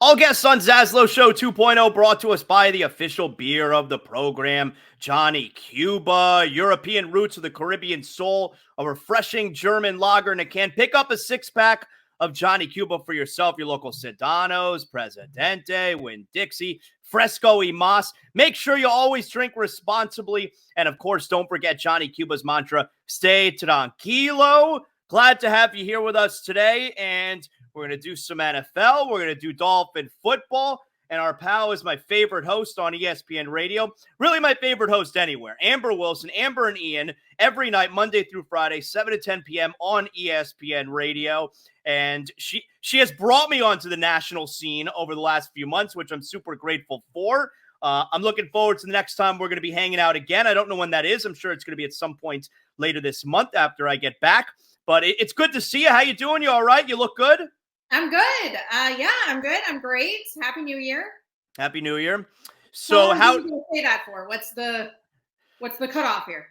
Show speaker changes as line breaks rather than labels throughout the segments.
All guests on ZASLOW Show 2.0 brought to us by the official beer of the program, Johnny Cuba, European roots of the Caribbean soul, a refreshing German lager in a can. Pick up a six-pack of Johnny Cuba for yourself, your local Sedano's, Presidente, Winn-Dixie, Fresco y Mas. Make sure you always drink responsibly. And, of course, don't forget Johnny Cuba's mantra, stay tranquilo. Glad to have you here with us today, and we're going to do some NFL. We're going to do Dolphin football. And our pal is my favorite host on ESPN Radio. Really my favorite host anywhere. Amber Wilson, Amber and Ian, every night, Monday through Friday, 7 to 10 p.m. on ESPN Radio. And she has brought me onto the national scene over the last few months, which I'm super grateful for. I'm looking forward to the next time we're going to be hanging out again. I don't know when that is. I'm sure it's going to be at some point later this month after I get back. But it's good to see you. How you doing? You all right? You look good?
I'm good. Yeah, I'm good. I'm great. Happy New Year.
Happy New Year. So how
do you say that for? What's the cutoff here?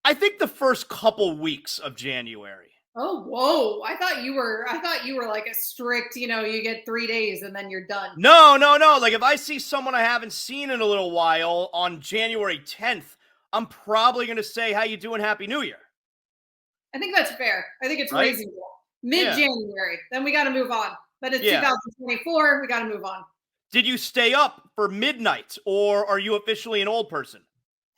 I think the first couple weeks of January.
Oh, whoa. I thought you were like a strict, you get 3 days and then you're done.
No. Like if I see someone I haven't seen in a little while on January 10th, I'm probably going to say, how you doing? Happy New Year.
I think that's fair. I think it's reasonable. Mid-January. Then we got to move on. But it's 2024. We got to move on.
Did you stay up for midnight, or are you officially an old person?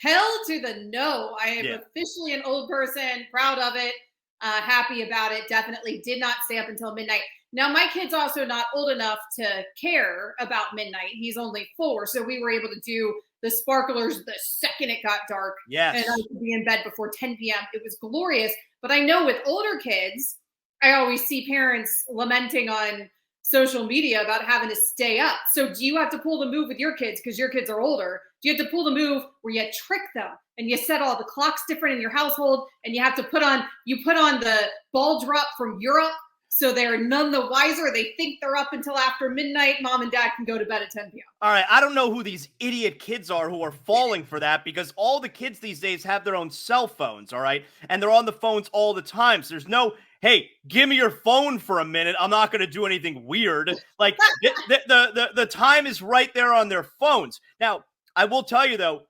Hell to the no. I am officially an old person. Proud of it. Happy about it. Definitely did not stay up until midnight. Now, my kid's also not old enough to care about midnight. He's only 4. So we were able to do the sparklers the second it got dark.
Yes.
And I could be in bed before 10 p.m. It was glorious. But I know with older kids, I always see parents lamenting on social media about having to stay up. So do you have to pull the move with your kids because your kids are older? Do you have to pull the move where you trick them and you set all the clocks different in your household and you have to put on the ball drop from Europe so they're none the wiser? They think they're up until after midnight. Mom and dad can go to bed at 10 p.m.
All right, I don't know who these idiot kids are who are falling for that, because all the kids these days have their own cell phones, all right? And they're on the phones all the time. So there's no, hey, give me your phone for a minute. I'm not going to do anything weird. Like the time is right there on their phones. Now, I will tell you, though,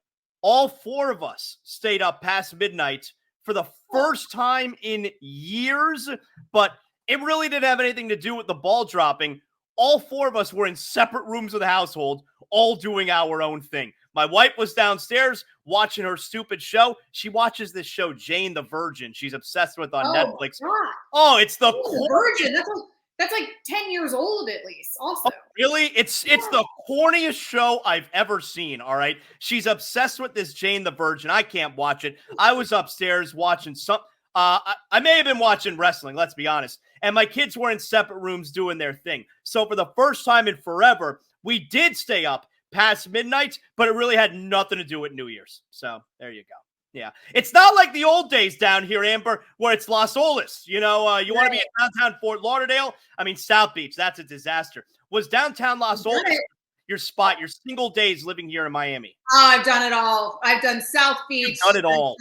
all 4 of us stayed up past midnight for the first time in years, but it really didn't have anything to do with the ball dropping. All 4 of us were in separate rooms of the household, all doing our own thing. My wife was downstairs watching her stupid show. She watches this show, Jane the Virgin. She's obsessed with on Netflix.
God.
Oh, it's the
Virgin. That's like 10 years old at least. Also,
really, it's the corniest show I've ever seen. All right, she's obsessed with this Jane the Virgin. I can't watch it. I was upstairs watching some. I may have been watching wrestling, let's be honest. And my kids were in separate rooms doing their thing. So for the first time in forever, we did stay up past midnight, but it really had nothing to do with New Year's. So there you go. Yeah. It's not like the old days down here, Amber, where it's Las Olas. You want to be in downtown Fort Lauderdale? I mean, South Beach, that's a disaster. Was downtown Las Olas your spot, your single days living here in Miami?
Oh, I've done it all. I've done South Beach.
You've done it all.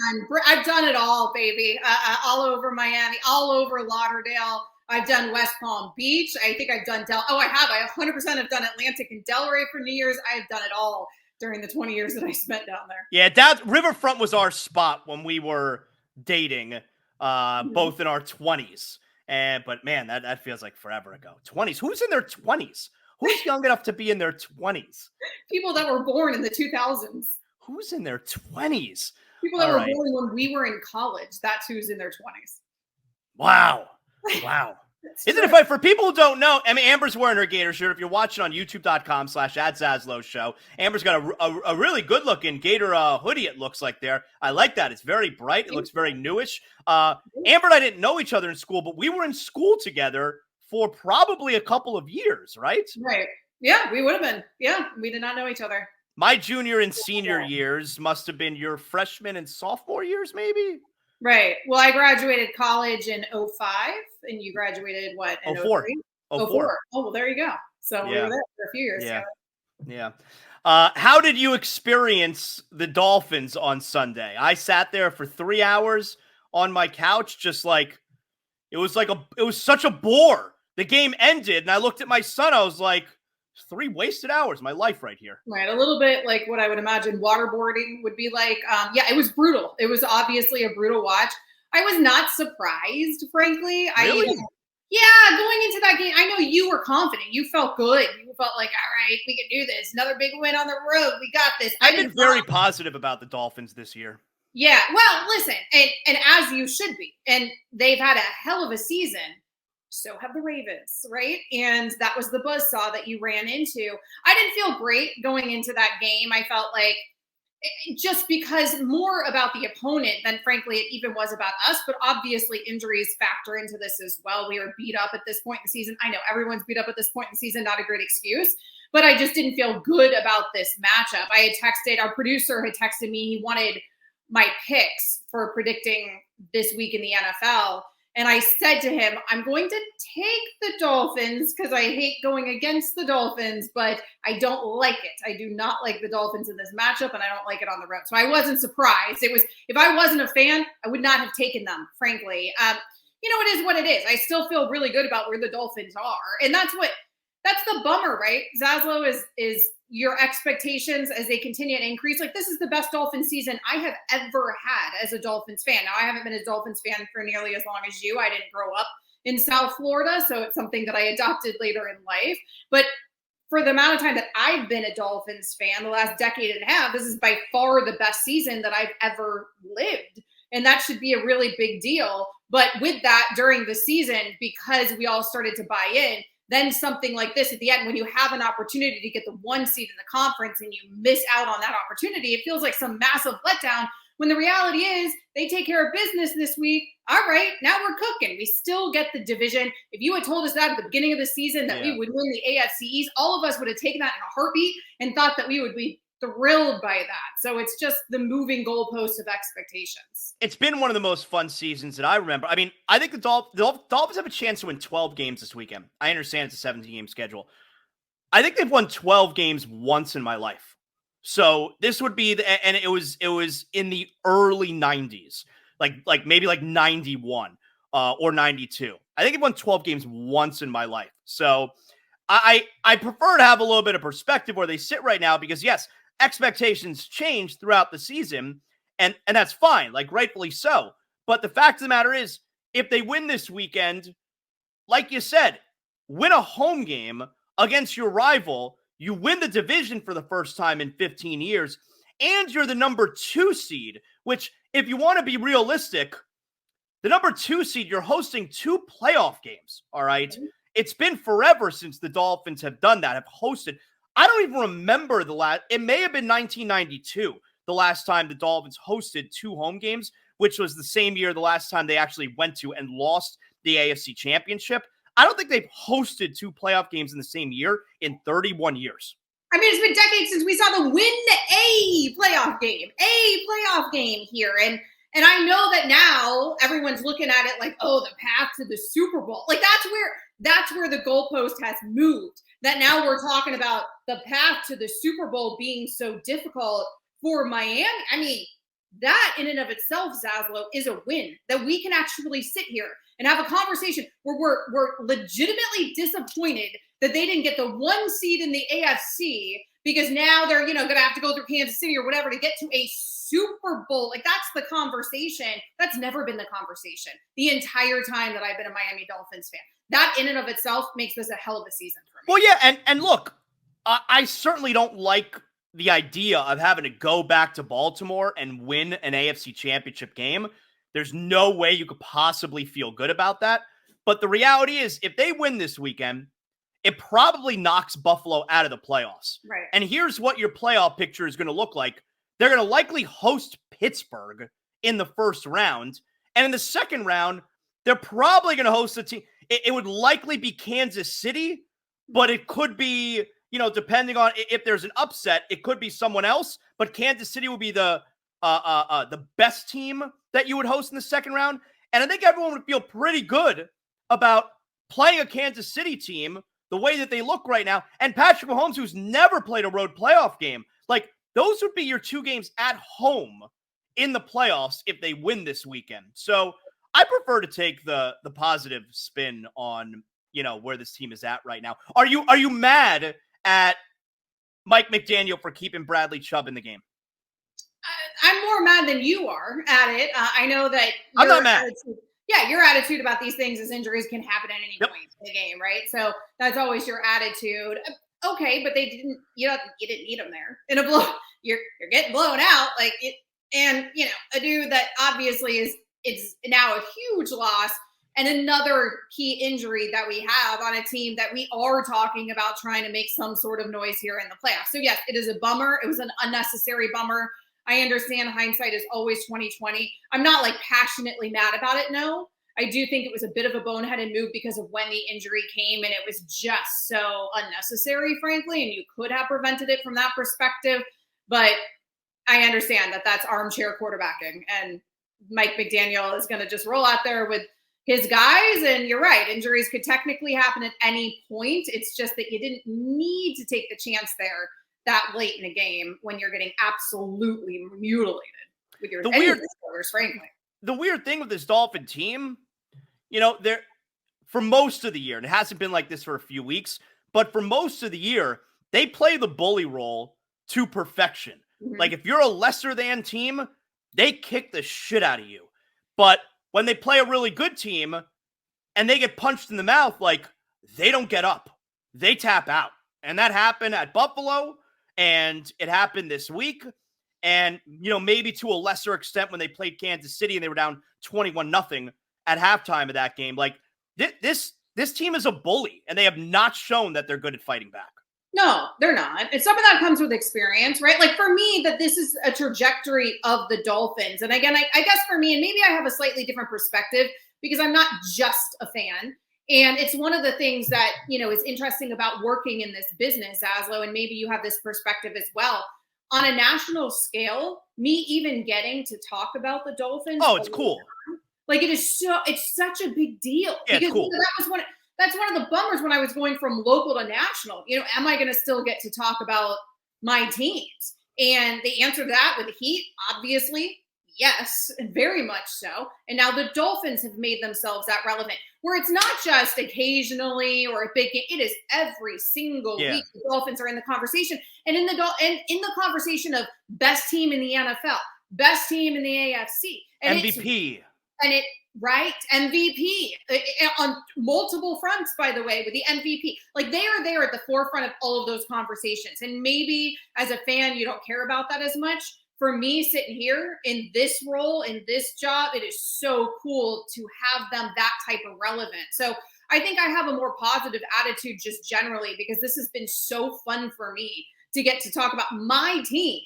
I've done it all, baby. All over Miami, all over Lauderdale. I've done West Palm Beach. I think I've done I have. I 100% have done Atlantic and Delray for New Year's. I have done it all during the 20 years that I spent down there.
Yeah, Riverfront was our spot when we were dating, both in our 20s. But man, that feels like forever ago. 20s. Who's in their 20s? Who's young enough to be in their 20s?
People that were born in the 2000s.
Who's in their 20s?
People that were born when we were in college. That's who's in their 20s.
Wow. Isn't it funny? For people who don't know, I mean, Amber's wearing her Gator shirt. If you're watching on youtube.com/@ZASLOW show, Amber's got a really good looking Gator hoodie, it looks like there. I like that. It's very bright. It looks very newish. Amber and I didn't know each other in school, but we were in school together for probably a couple of years, right?
Right. Yeah, we would have been. Yeah, we did not know each other.
My junior and senior years must have been your freshman and sophomore years, maybe?
Right. Well, I graduated college in 05, and you graduated what? In
04.
04. Oh, well, there you go. So we were there for a few years.
Yeah. How did you experience the Dolphins on Sunday? I sat there for 3 hours on my couch, just like it was such a bore the game ended, and I looked at my son. I was like, 3 wasted hours of my life right here.
Right, a little bit like what I would imagine waterboarding would be like. Yeah, it was brutal. It was obviously a brutal watch. I was not surprised, frankly.
Really?
Yeah, going into that game, I know you were confident. You felt good. You felt like, all right, we can do this. Another big win on the road. We got this.
I've been very positive about the Dolphins this year.
Yeah, well, listen, and as you should be. And they've had a hell of a season. So have the Ravens, right? And that was the buzzsaw that you ran into. I didn't feel great going into that game. I felt like just because more about the opponent than frankly it even was about us, but obviously injuries factor into this as well. We are beat up at this point in the season. I know everyone's beat up at this point in the season, not a great excuse, but I just didn't feel good about this matchup. I had texted, our producer had texted me, he wanted my picks for predicting this week in the NFL. And I said to him, I'm going to take the Dolphins because I hate going against the Dolphins, but I don't like it. I do not like the Dolphins in this matchup, and I don't like it on the road. So I wasn't surprised. It was, if I wasn't a fan, I would not have taken them, frankly. It is what it is. I still feel really good about where the Dolphins are. And that's the bummer, right? ZASLOW is your expectations as they continue to increase. Like, this is the best Dolphins season I have ever had as a Dolphins fan. Now, I haven't been a Dolphins fan for nearly as long as you. I didn't grow up in South Florida, so it's something that I adopted later in life. But for the amount of time that I've been a Dolphins fan, the last decade and a half, this is by far the best season that I've ever lived. And that should be a really big deal. But with that, during the season, because we all started to buy in, then something like this at the end, when you have an opportunity to get the 1 seed in the conference and you miss out on that opportunity, it feels like some massive letdown, when the reality is they take care of business this week. All right, now we're cooking. We still get the division. If you had told us that at the beginning of the season that we would win the AFC East, all of us would have taken that in a heartbeat and thought that we would be thrilled by that. So it's just the moving goalpost of expectations.
It's been one of the most fun seasons that I remember. I mean, I think the Dolphins have a chance to win 12 games this weekend. I understand it's a 17-game schedule. I think they've won 12 games once in my life. So this would be and it was in the early 90s, like maybe like 91 or 92. I think they've won 12 games once in my life. So I prefer to have a little bit of perspective where they sit right now, because yes, expectations change throughout the season, and that's fine, like rightfully so. But the fact of the matter is, if they win this weekend, like you said, win a home game against your rival, you win the division for the first time in 15 years, and you're the number 2 seed, which, if you want to be realistic, the number 2 seed, you're hosting 2 playoff games, all right? Mm-hmm. It's been forever since the Dolphins have done that, have hosted. I don't even remember the last. It may have been 1992, the last time the Dolphins hosted 2 home games, which was the same year the last time they actually went to and lost the AFC Championship. I don't think they've hosted 2 playoff games in the same year in 31 years.
I mean, it's been decades since we saw them win a playoff game here. And I know that now everyone's looking at it like, oh, the path to the Super Bowl. Like, that's where the goalpost has moved. That now we're talking about the path to the Super Bowl being so difficult for Miami. I mean, that in and of itself, ZASLOW, is a win, that we can actually sit here and have a conversation where we're legitimately disappointed that they didn't get the 1 seed in the AFC, because now they're, going to have to go through Kansas City or whatever to get to a Super Bowl. Like, that's the conversation. That's never been the conversation the entire time that I've been a Miami Dolphins fan. That in and of itself makes this a hell of a season for me.
Well, yeah, and look, I certainly don't like the idea of having to go back to Baltimore and win an AFC Championship game. There's no way you could possibly feel good about that. But the reality is, if they win this weekend, it probably knocks Buffalo out of the playoffs.
Right.
And here's what your playoff picture is going to look like. They're going to likely host Pittsburgh in the first round. And in the second round, they're probably going to host a team. It would likely be Kansas City, but it could be, depending on if there's an upset, it could be someone else. But Kansas City would be the best team that you would host in the second round. And I think everyone would feel pretty good about playing a Kansas City team the way that they look right now. And Patrick Mahomes, who's never played a road playoff game, like, those would be your 2 games at home in the playoffs if they win this weekend. So I prefer to take the positive spin on, where this team is at right now. Are you mad at Mike McDaniel for keeping Bradley Chubb in the game?
I'm more mad than you are at it. I know that
I'm not mad.
Your attitude about these things is injuries can happen at any point in the game, right? So that's always your attitude. Okay, but they didn't. You didn't need them there in a blow. You're getting blown out, like it, and a dude that obviously it's now a huge loss and another key injury that we have on a team that we are talking about trying to make some sort of noise here in the playoffs. So yes, it is a bummer. It was an unnecessary bummer. I understand hindsight is always 2020. I'm not like passionately mad about it. No, I do think it was a bit of a boneheaded move because of when the injury came, and it was just so unnecessary, frankly, and you could have prevented it from that perspective. But I understand that that's armchair quarterbacking, and Mike McDaniel is going to just roll out there with his guys. And you're right, injuries could technically happen at any point. It's just that you didn't need to take the chance there that late in a game when you're getting absolutely mutilated with your disorders, frankly.
The weird thing with this Dolphin team, they're for most of the year, and it hasn't been like this for a few weeks, but for most of the year, they play the bully role to perfection. Mm-hmm. Like if you're a lesser than team, they kick the shit out of you. But when they play a really good team and they get punched in the mouth, like they don't get up, they tap out. And that happened at Buffalo. And it happened this week. And, maybe to a lesser extent when they played Kansas City and they were down 21-0 at halftime of that game. Like this team is a bully, and they have not shown that they're good at fighting back.
No, they're not. And some of that comes with experience, right? Like for me, that this is a trajectory of the Dolphins. And again, I guess for me, and maybe I have a slightly different perspective because I'm not just a fan. And it's one of the things that, is interesting about working in this business, ZASLOW, and maybe you have this perspective as well. On a national scale, me even getting to talk about the Dolphins.
Oh, it's cool.
Like it's such a big deal.
Yeah,
because
it's cool.
that's one of the bummers when I was going from local to national. Am I going to still get to talk about my teams? And the answer to that with the Heat, obviously, yes, very much so. And now the Dolphins have made themselves that relevant, where it's not just occasionally or a big game. It is every single week the Dolphins are in the conversation. And in the conversation of best team in the NFL, best team in the AFC. And
MVP.
MVP on multiple fronts, by the way, with the MVP. Like they are there at the forefront of all of those conversations. And maybe as a fan, you don't care about that as much. For me, sitting here in this role, in this job, it is so cool to have them that type of relevant. So I think I have a more positive attitude just generally because this has been so fun for me to get to talk about my team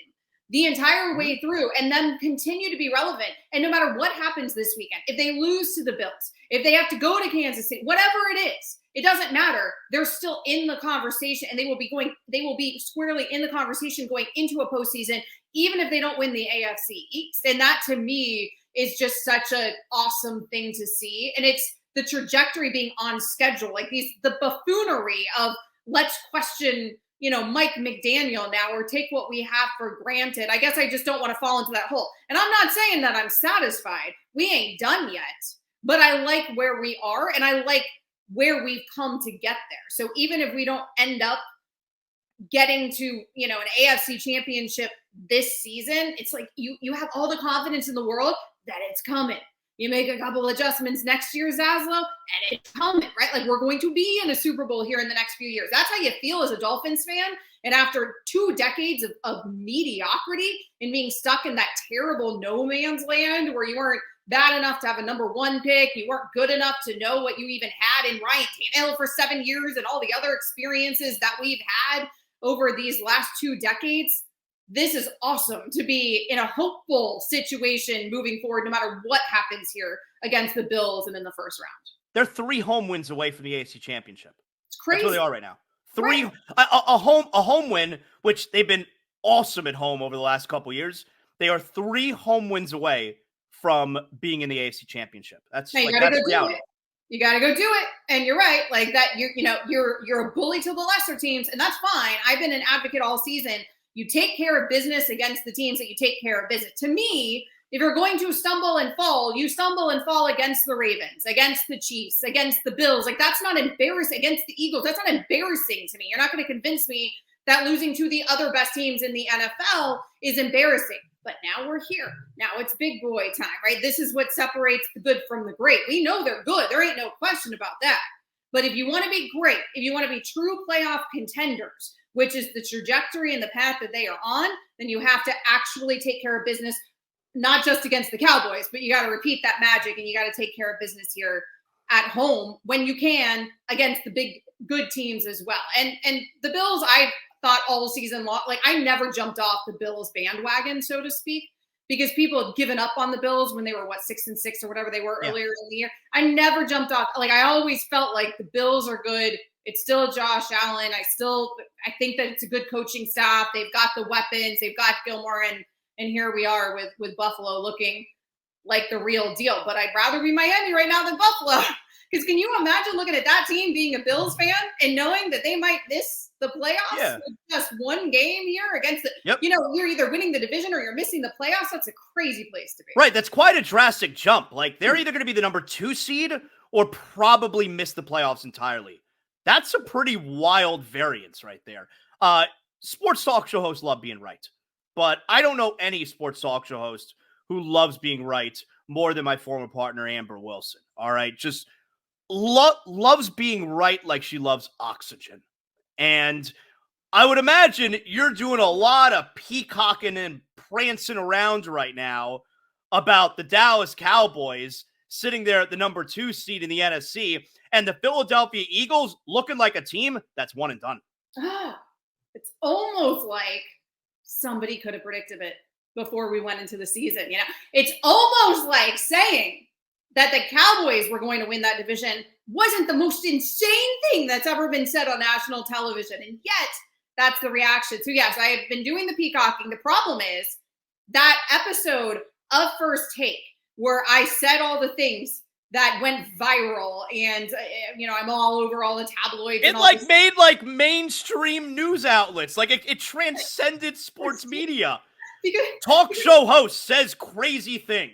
the entire way through and then continue to be relevant. And no matter what happens this weekend, if they lose to the Bills, if they have to go to Kansas City, whatever it is, it doesn't matter. They're still in the conversation, and they will be squarely in the conversation going into a postseason, even if they don't win the AFC East. And that to me is just such an awesome thing to see. And it's the trajectory being on schedule, like the buffoonery of let's question, Mike McDaniel now or take what we have for granted. I guess I just don't want to fall into that hole. And I'm not saying that I'm satisfied. We ain't done yet, but I like where we are and I like where we've come to get there. So even if we don't end up getting to, an AFC championship this season, it's like you have all the confidence in the world that it's coming. You make a couple adjustments next year, ZASLOW, and it's coming, right? Like we're going to be in a Super Bowl here in the next few years. That's how you feel as a Dolphins fan. And after 2 decades of mediocrity and being stuck in that terrible no man's land where you weren't bad enough to have a number 1 pick, you weren't good enough to know what you even had in Ryan Tannehill for 7 years and all the other experiences that we've had over these last 2 decades, this is awesome to be in a hopeful situation moving forward, no matter what happens here against the Bills and in the first round.
They're 3 home wins away from the AFC Championship.
It's crazy.
That's where they are right now. 3 right. A home win, which they've been awesome at home over the last couple years. They are 3 home wins away from being in the AFC Championship. That's
hey,
that's reality.
You got to go do it. And you're right. Like that, you're a bully to the lesser teams, and that's fine. I've been an advocate all season. You take care of business against the teams that you take care of business. To me, If you're going to stumble and fall, you stumble and fall against the Ravens, against the Chiefs, against the Bills. Like, that's not embarrassing. Against the Eagles, that's not embarrassing to me. You're not going to convince me that losing to the other best teams in the NFL is embarrassing. But now we're here. Now it's big boy time, right? This is what separates the good from the great. We know they're good. There ain't no question about that. But if you want to be great, if you want to be true playoff contenders, which is the trajectory and the path that they are on, then you have to actually take care of business, not just against the Cowboys, but you got to repeat that magic and you got to take care of business here at home when you can against the big good teams as well. And the Bills, I thought all season long, like, I never jumped off the Bills bandwagon, so to speak, because people had given up on the Bills when they were 6-6 or whatever they were earlier in the year. I never jumped off. Like, I always felt like the Bills are good. It's still Josh Allen. I think that it's a good coaching staff. They've got the weapons. They've got Gilmore, and here we are with Buffalo looking like the real deal. But I'd rather be Miami right now than Buffalo. Because can you imagine looking at that team being a Bills fan and knowing that they might miss the playoffs with just one game here against the, you're either winning the division or you're missing the playoffs? That's a crazy place to be.
Right. That's quite a drastic jump. Like, they're either going to be the number 2 seed or probably miss the playoffs entirely. That's a pretty wild variance right there. Sports talk show hosts love being right, but I don't know any sports talk show host who loves being right more than my former partner, Amber Wilson. All right. Just loves being right like she loves oxygen. And I would imagine you're doing a lot of peacocking and prancing around right now about the Dallas Cowboys sitting there at the number 2 seed in the NFC and the Philadelphia Eagles looking like a team that's one and done.
It's almost like somebody could have predicted it before we went into the season. It's almost like saying that the Cowboys were going to win that division wasn't the most insane thing that's ever been said on national television. And yet that's the reaction. So yes, I have been doing the peacocking. The problem is that episode of First Take where I said all the things that went viral and, I'm all over all the tabloids.
It made mainstream news outlets. Like it transcended sports media. Talk show host says crazy thing.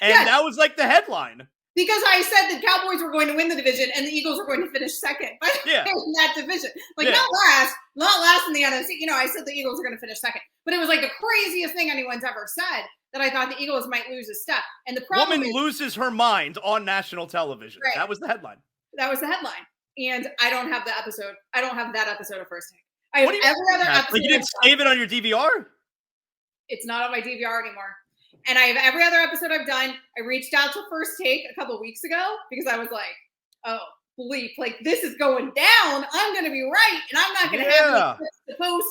And that was like the headline.
Because I said the Cowboys were going to win the division and the Eagles were going to finish second in that division. Not last in the NFC. I said the Eagles are going to finish second. But it was like the craziest thing anyone's ever said that I thought the Eagles might lose a step. And the problem
loses her mind on national television. Right. That was the headline.
That was the headline. And I don't have the episode. I don't have that episode of First Take. I have every other episode.
Like, you didn't save it on your DVR?
It's not on my DVR anymore. And I have every other episode I've done. I reached out to First Take a couple of weeks ago because I was like, oh, bleep, like, this is going down. I'm going to be right. And I'm not going to have to post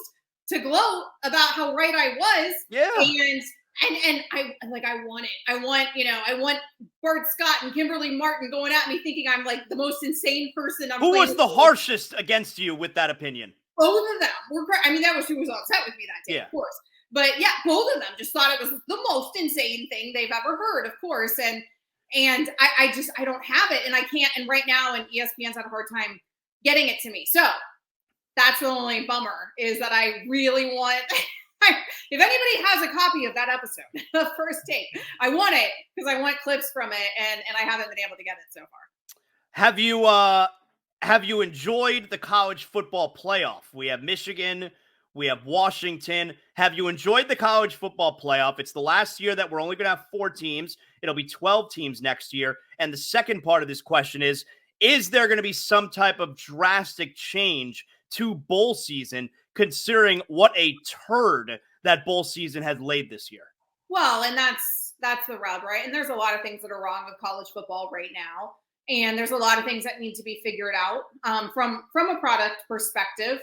to gloat about how right I was.
Yeah.
And I want it. I want Bart Scott and Kimberly Martin going at me thinking I'm like the most insane person.
Who was the harshest against you with that opinion?
Both of them were. That was who was upset with me that day, of course. But yeah, both of them just thought it was the most insane thing they've ever heard, of course. And I don't have it, and I can't. And right now, and ESPN's had a hard time getting it to me. So that's the only bummer, is that I really want. If anybody has a copy of that episode of First Take, I want it because I want clips from it, and I haven't been able to get it so far.
Have you enjoyed the college football playoff? We have Michigan. We have Washington. Have you enjoyed the college football playoff? It's the last year that we're only going to have 4 teams. It'll be 12 teams next year. And the second part of this question is there going to be some type of drastic change to bowl season, considering what a turd that bowl season has laid this year?
Well, and that's the rub, right? And there's a lot of things that are wrong with college football right now. And there's a lot of things that need to be figured out from a product perspective.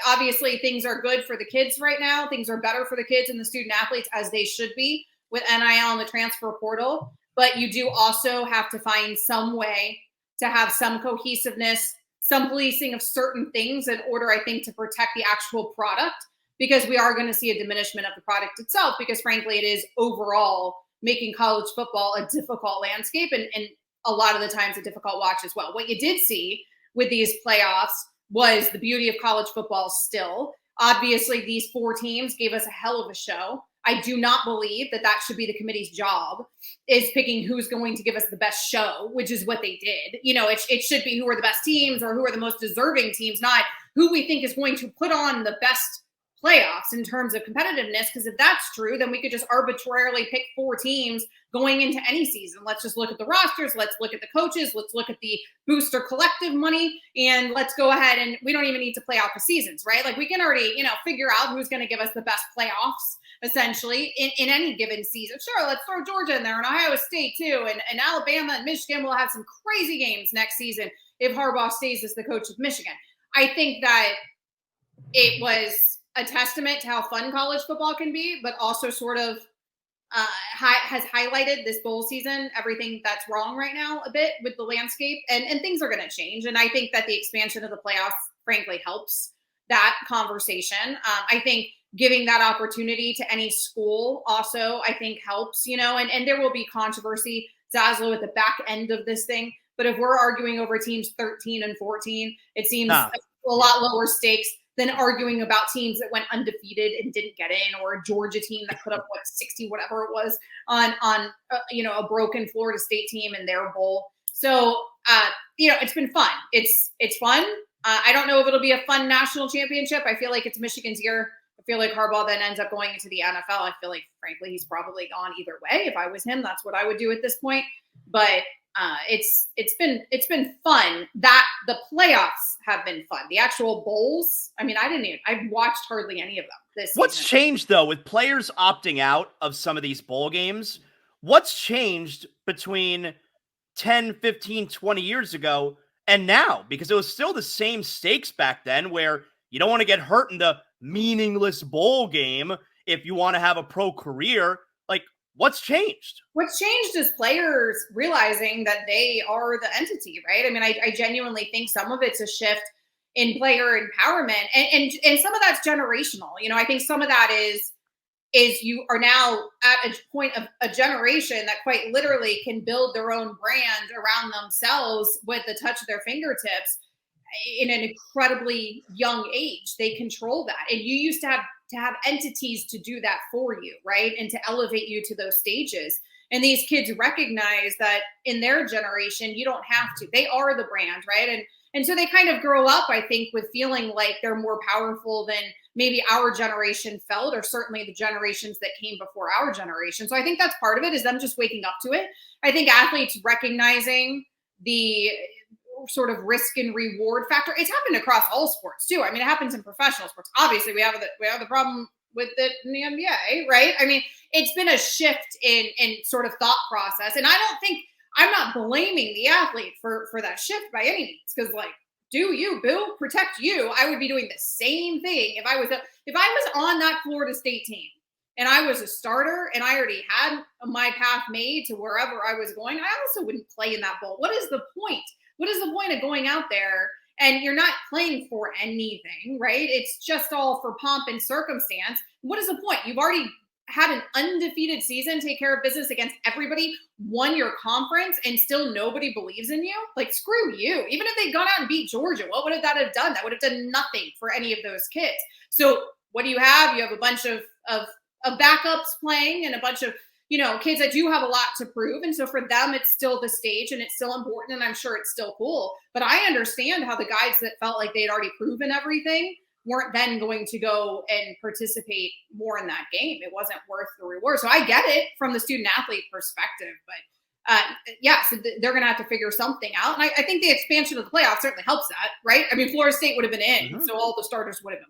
Obviously things are good for the kids right now. Things are better for the kids and the student athletes, as they should be, with NIL and the transfer portal. But you do also have to find some way to have some cohesiveness, some policing of certain things in order, I think, to protect the actual product, because we are going to see a diminishment of the product itself, because frankly, it is overall making college football a difficult landscape and a lot of the times a difficult watch as well. What you did see with these playoffs was the beauty of college football still. Obviously, these 4 teams gave us a hell of a show. I do not believe that that should be the committee's job, is picking who's going to give us the best show, which is what they did. It should be who are the best teams or who are the most deserving teams, not who we think is going to put on the best playoffs in terms of competitiveness. Because if that's true, then we could just arbitrarily pick 4 teams going into any season. Let's just look at the rosters. Let's look at the coaches. Let's look at the booster collective money, and let's go ahead, and we don't even need to play out the seasons, right? Like, we can already, figure out who's going to give us the best playoffs essentially in any given season. Sure, let's throw Georgia in there and Ohio State too. And Alabama and Michigan will have some crazy games next season if Harbaugh stays as the coach of Michigan. I think that it was a testament to how fun college football can be, but also sort of has highlighted this bowl season, everything that's wrong right now a bit with the landscape, and things are going to change. And I think that the expansion of the playoffs, frankly, helps that conversation. I think giving that opportunity to any school also, I think, helps, and there will be controversy, ZASLOW, at the back end of this thing. But if we're arguing over teams 13 and 14, it seems a lot lower stakes than arguing about teams that went undefeated and didn't get in, or a Georgia team that put up 60, whatever it was, on a broken Florida State team in their bowl. So it's been fun. It's fun. I don't know if it'll be a fun national championship. I feel like it's Michigan's year. I feel like Harbaugh then ends up going into the NFL. I feel like, frankly, he's probably gone either way. If I was him, that's what I would do at this point. But it's been fun. That the playoffs have been fun. The actual bowls, I've watched hardly any of them this season.
What's changed, though, with players opting out of some of these bowl games? What's changed between 10, 15, 20 years ago and now? Because it was still the same stakes back then, where you don't want to get hurt in the meaningless bowl game if you want to have a pro career. Like, what's changed? What's
changed is players realizing that they are the entity, right? I genuinely think some of it's a shift in player empowerment, and some of that's generational. I think some of that is you are now at a point of a generation that quite literally can build their own brand around themselves with the touch of their fingertips in an incredibly young age. They control that. And you used to have entities to do that for you, right? And to elevate you to those stages. And these kids recognize that in their generation, you don't have to. They are the brand, right? And so they kind of grow up, I think, with feeling like they're more powerful than maybe our generation felt, or certainly the generations that came before our generation. So I think that's part of it, is them just waking up to it. I think athletes recognizing the sort of risk and reward factor. It's happened across all sports too. It happens in professional sports. Obviously, we have the problem with it in the NBA, right? It's been a shift in sort of thought process, and I'm not blaming the athlete for that shift by any means, because do you, Bill, protect you. I would be doing the same thing if I was on that Florida State team and I was a starter and I already had my path made to wherever I was going. I also wouldn't play in that bowl. What is the point? What is the point of going out there and you're not playing for anything, right? It's just all for pomp and circumstance. What is the point? You've already had an undefeated season, take care of business against everybody, won your conference, and still nobody believes in you? Screw you. Even if they'd gone out and beat Georgia, what would that have done? That would have done nothing for any of those kids. So what do you have? You have a bunch of backups playing and a bunch of kids that do have a lot to prove. And so for them, it's still the stage and it's still important. And I'm sure it's still cool. But I understand how the guys that felt like they'd already proven everything weren't then going to go and participate more in that game. It wasn't worth the reward. So I get it from the student athlete perspective. But so they're going to have to figure something out. And I think the expansion of the playoffs certainly helps that, right? Florida State would have been in, mm-hmm. So all the starters would have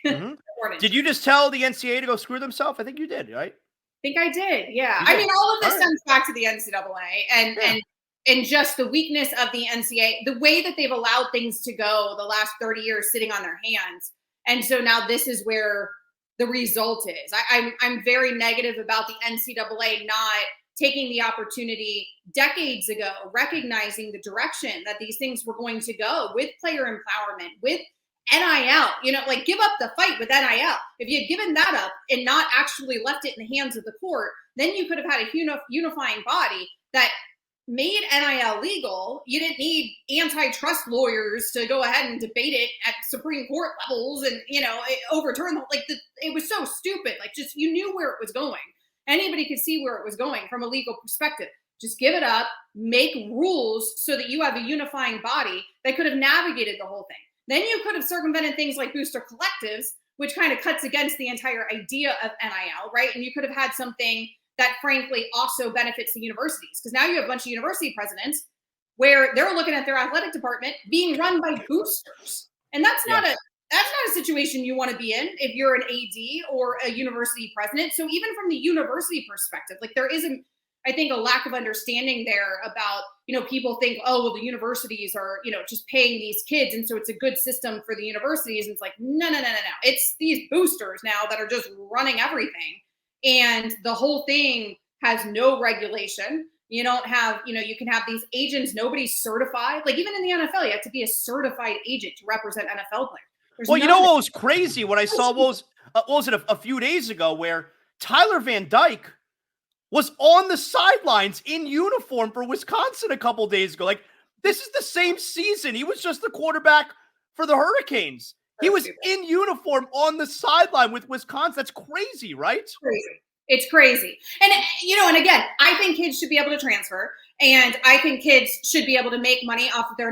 been playing.
Mm-hmm. Did you just tell the NCAA to go screw themselves? I think you did, right?
I think I did. Yeah. All of this stems back to the NCAA and just the weakness of the NCAA, the way that they've allowed things to go the last 30 years sitting on their hands. And so now this is where the result is. I'm very negative about the NCAA not taking the opportunity decades ago, recognizing the direction that these things were going to go with player empowerment, with NIL, give up the fight with NIL. If you had given that up and not actually left it in the hands of the court, then you could have had a unifying body that made NIL legal. You didn't need antitrust lawyers to go ahead and debate it at Supreme Court levels and, overturn it was so stupid. Like, just, you knew where it was going. Anybody could see where it was going from a legal perspective. Just give it up, make rules so that you have a unifying body that could have navigated the whole thing. Then you could have circumvented things like booster collectives, which kind of cuts against the entire idea of NIL, right? And you could have had something that frankly also benefits the universities, because now you have a bunch of university presidents where they're looking at their athletic department being run by boosters. And that's not a situation you want to be in if you're an AD or a university president. So even from the university perspective, like, there isn't, I think, a lack of understanding there about, people think, oh, well, the universities are, just paying these kids. And so it's a good system for the universities. And it's like, no. It's these boosters now that are just running everything. And the whole thing has no regulation. You don't have, you can have these agents, nobody's certified. Like, even in the NFL, you have to be a certified agent to represent NFL players.
Well, you know what was crazy? What I saw was a few days ago where Tyler Van Dyke was on the sidelines in uniform for Wisconsin a couple days ago. Like, this is the same season. He was just the quarterback for the Hurricanes. He was in uniform on the sideline with Wisconsin. That's crazy, right?
It's crazy. And, and again, I think kids should be able to transfer. And I think kids should be able to make money off of their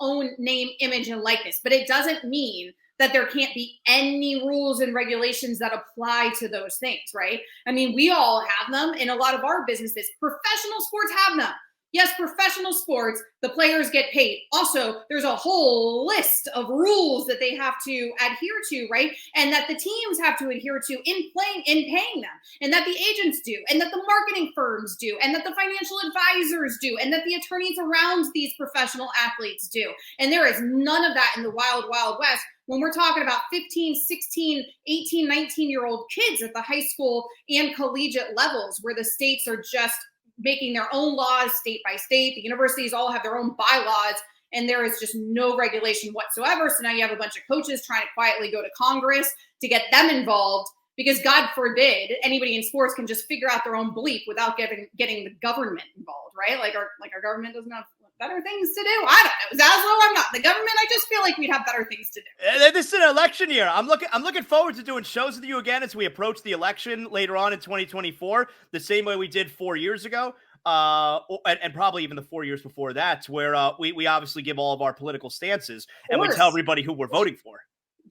own name, image, and likeness. But it doesn't mean that there can't be any rules and regulations that apply to those things, right? I mean, we all have them in a lot of our businesses. Professional sports have them. Yes, professional sports, the players get paid. Also, there's a whole list of rules that they have to adhere to, right? And that the teams have to adhere to in paying them, and that the agents do, and that the marketing firms do, and that the financial advisors do, and that the attorneys around these professional athletes do. And there is none of that in the wild, wild west when we're talking about 15, 16, 18, 19-year-old kids at the high school and collegiate levels, where the states are just making their own laws state by state. The universities all have their own bylaws, and there is just no regulation whatsoever. So now you have a bunch of coaches trying to quietly go to Congress to get them involved, because God forbid anybody in sports can just figure out their own bleep without getting the government involved, right? Like our government doesn't have better things to do. I don't know. ZASLOW, I'm not in the government. I just feel like we'd have better things to do.
This is an election year. I'm looking forward to doing shows with you again as we approach the election later on in 2024, the same way we did 4 years ago. And probably even the 4 years before that, where we obviously give all of our political stances and we tell everybody who we're voting for.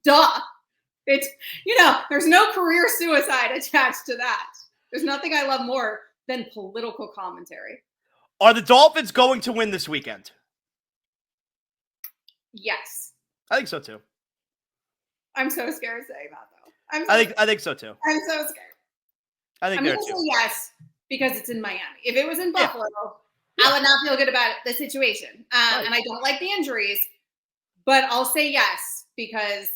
Duh. It's, there's no career suicide attached to that. There's nothing I love more than political commentary.
Are the Dolphins going to win this weekend?
Yes.
I think so too.
I'm so scared of saying that, though.
I think so too.
I'm so scared.
I think
I'm
there
going to
too.
say yes, because it's in Miami. If it was in Buffalo, I would not feel good about the situation.
Right.
And I don't like the injuries, but I'll say yes, because,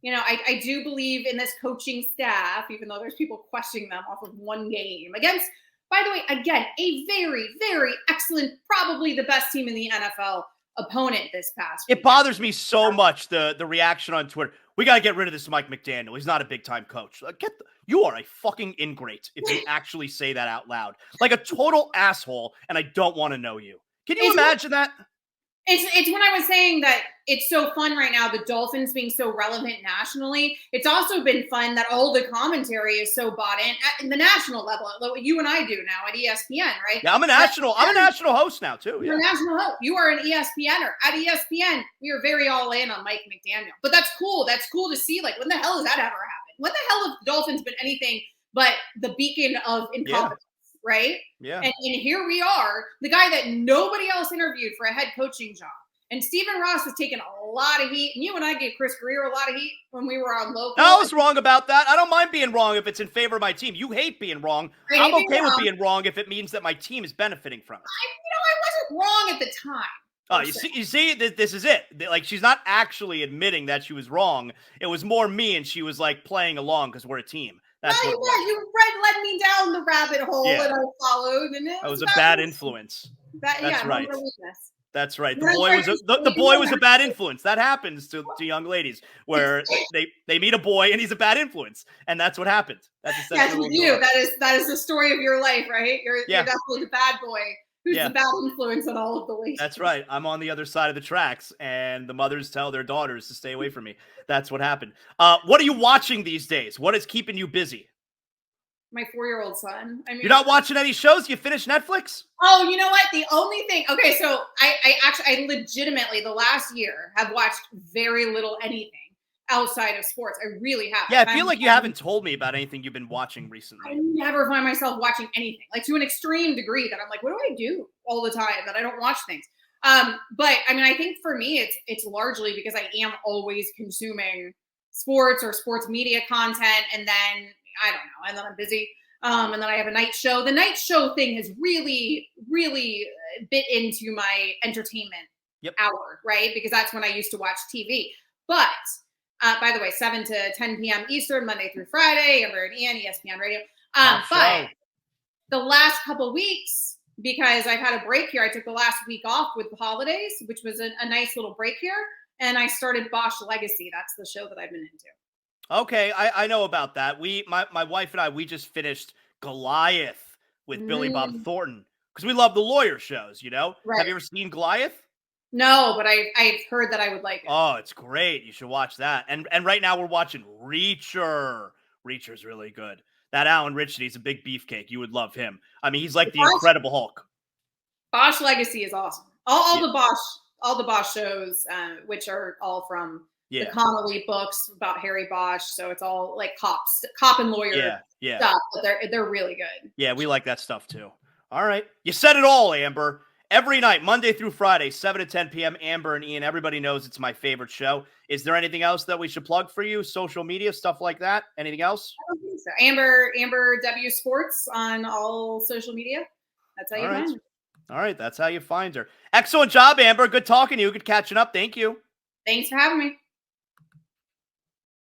I do believe in this coaching staff, even though there's people questioning them off of one game against, by the way, again, a very, very excellent, probably the best team in the NFL opponent this past week.
It bothers me so much, the reaction on Twitter. We got to get rid of this Mike McDaniel. He's not a big-time coach. Like, you are a fucking ingrate if you actually say that out loud. Like a total asshole, and I don't want to know you. Can you imagine that?
It's when I was saying that it's so fun right now, the Dolphins being so relevant nationally. It's also been fun that all the commentary is so bought in the national level, like you and I do now at ESPN, right?
Yeah, I'm a national host now too.
You're a national host. You are an ESPNer. At ESPN, we are very all in on Mike McDaniel. But that's cool. That's cool to see. Like, when the hell has that ever happened? When the hell have the Dolphins been anything but the beacon of incompetence? Right?
Yeah.
And here we are, the guy that nobody else interviewed for a head coaching job. And Stephen Ross has taken a lot of heat. And you and I gave Chris Greer a lot of heat when we were on local.
No, I was wrong about that. I don't mind being wrong if it's in favor of my team. You hate being wrong. I'm okay with being wrong if it means that my team is benefiting from it.
I wasn't wrong at the time.
Oh, you see, this is it. Like, she's not actually admitting that she was wrong. It was more me, and she was like playing along because we're a team. That's what
you led me down the rabbit hole, and I followed, and it
was a bad influence. That's right. That's right. The boy was a bad influence. That happens to young ladies where they meet a boy and he's a bad influence, and that's what happened. That's essentially
with you. That is the story of your life, right? You're definitely the bad boy who's
Yeah.
the bad influence on all of the ladies.
That's right. I'm on the other side of the tracks, and the mothers tell their daughters to stay away from me. That's what happened. What are you watching these days? What is keeping you busy?
My 4-year-old son. I mean,
You're not watching any shows? You finished Netflix?
oh, you know what? The only thing. Okay, so I legitimately the last year have watched very little anything outside of sports. I really have.
Yeah, I feel like you haven't told me about anything you've been watching
I
recently.
never find myself watching anything, like to an extreme degree that I'm like, what do I do all the time that I don't watch things? But I mean, I think for me, it's largely because I am always consuming sports or sports media content, and then I don't know, and then I'm busy. And then I have a night show. The night show thing has really, really bit into my entertainment hour, right? Because that's when I used to watch TV. But by the way, 7 to 10 p.m. Eastern, Monday through Friday, Amber and Ian, ESPN Radio. But the last couple weeks, because I've had a break here, I took the last week off with the holidays, which was a nice little break here. And I started Bosch Legacy. That's the show that I've been into.
Okay, I know about that. My wife and I, we just finished Goliath with Billy Bob Thornton because we love the lawyer shows, you know?
Right.
Have you ever seen Goliath?
No, but I've heard that I would like it.
Oh, it's great. You should watch that. And right now we're watching Reacher. Reacher's really good. That Alan Ritchie, he's a big beefcake. You would love him. I mean, he's like the Incredible Hulk.
Bosch Legacy is awesome. All the Bosch shows, which are all from the Connolly books about Harry Bosch. So it's all like cop and lawyer stuff, but they're really good.
Yeah, we like that stuff too. All right. You said it all, Amber. Every night, Monday through Friday, 7 to 10 p.m., Amber and Ian, everybody knows it's my favorite show. Is there anything else that we should plug for you? Social media, stuff like that? Anything else?
I don't think so. Amber W Sports on all social media. That's how you find her.
All right, that's how you find her. Excellent job, Amber. Good talking to you. Good catching up. Thank you.
Thanks for having me.